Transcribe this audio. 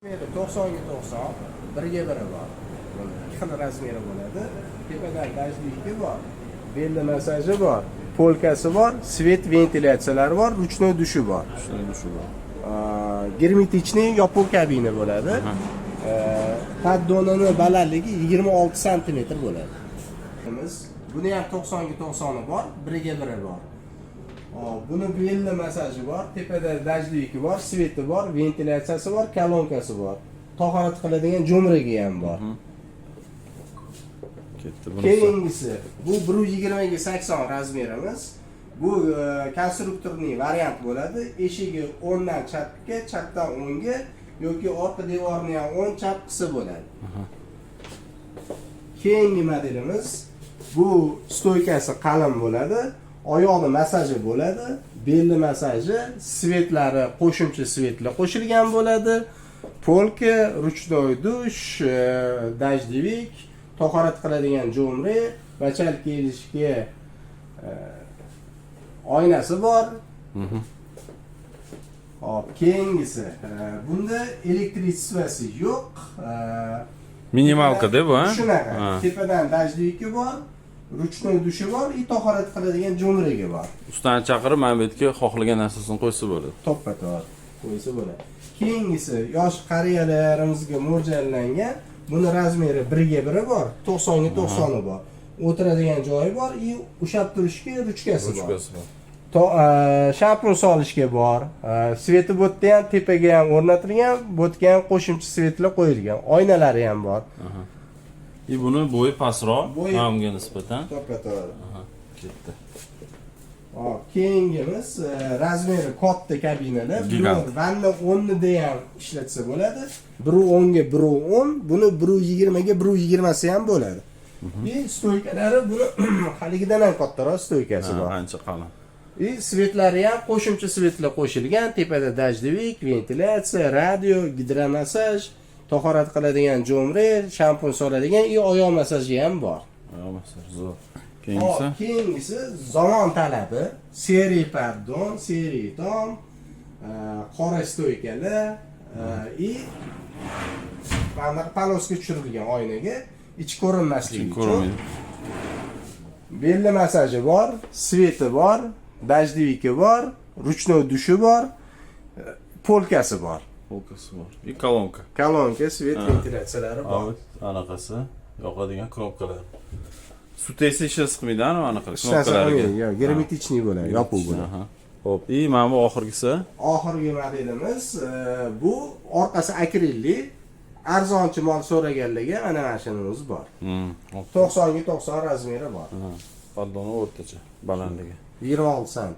90 ga 90 birga biri bor. Ikki xil razmeri bo'ladi. Tepadan dajdligi bor. Belli masaji bor. Polkasi bor, svet ventilyatsiyalari bor, ruchnoy dushi bor. Germetichniy yopiq kabina bo'ladi. Paddonini balandligi 26 sm bo'ladi. Buni ham 90 ga 90 bor, biriga biri bor. Buni belli masaji bor, tepada dajdligi bor, sveti bor, ventilyatsiyasi bor, kolonkasi bor. Tahorat qiladigan jo'mragi ham bor. Keyingisi bu 120 ga 80 razmerimiz. Bu konstruktorning variant bo'ladi. Eshigi o'ngdan chapga, chapdan o'ngga yoki orqa devorni ham o'ng chap qisi bo'ladi. Keyingi modelimiz bu stoykasi qalin bo'ladi. Oyoqni masaji bo'ladi. Belli masaji, svetlari qo'shimcha svetlar qo'shilgan bo'ladi. Polka, ruchnoy dush, dajdivik, tahorat qiladigan jo'mri, bachal kelishga oynasi bor. Hop, keyingisi. Bunda elektritsiyasi yo'q. Minimalka-da bu, ha? Shunaqa. Tepadan dajdiviki bor. Ruchnoy dushi bor, tahorat qiladigan jo'mragi bor. Ustani chaqirib, mana bu yerga xohlagan narsasini qo'ysa bo'ladi. To'ppa-to'g'ri qo'ysa bo'ladi. Keyingisi yosh qariyalarimizga mo'ljallangan. Buni razmeri 1 ga 1 bor, 90 ga 90 bor. O'tiradigan joyi bor, ushab turishga ruchkasi bor. Shampun solishga bor. Sveti bo'tda ham tepaga ham o'rnatilgan, bo'tga ham qo'shimcha svetlar qo'yilgan. Oynalari ham bor. Buni bo'yi pastroq, hamga nisbatan. To'ppa-to'g'ri. Ketdi. Keyingimiz razmeri katta kabinalar. Vanna 10 da ham ishlatsa bo'ladi. 110 ga 110, buni 120 ga 120 ham bo'ladi. Stoykalari buni haligidan ham kattaroq stoykasi bor. Ancha qalin. Svetlari ham qo'shimcha svetlar qo'shilgan. Tepada dajdivik, ventilyatsiya, radio, gidromasaj, tahorat qiladigan jo'mri, shampun soladigan oyoq masaji ham bor. Oyoq masaji zo'r. Keyingisi zamon talabi, seriy paddon, seriy tom, qora stoykalar, mana panoska tushirilgan oynaga ichi ko'rinmasligi uchun. Belli masaji bor, sveti bor, dajdiviki bor, ruchnoy dushi bor, polkasi bor. Kolonka. Kolonka, svet ventilyatsiyalari bor. Anaqasi, yoqadigan knopkalar. Sut esa ishlasa qilmaydi-ku anaqa knopkalarga. Yo'q, germetichniy bo'ladi, yopiq bo'ladi. Xo'p, mana bu oxirgisi. Oxirgi modelimiz bu orqasi akrilli, arzonchi mol so'raganlarga mana mashinamiz bor. 90 ga 90 razmeri bor. Paddoni o'rtacha balandligi. 26 sm.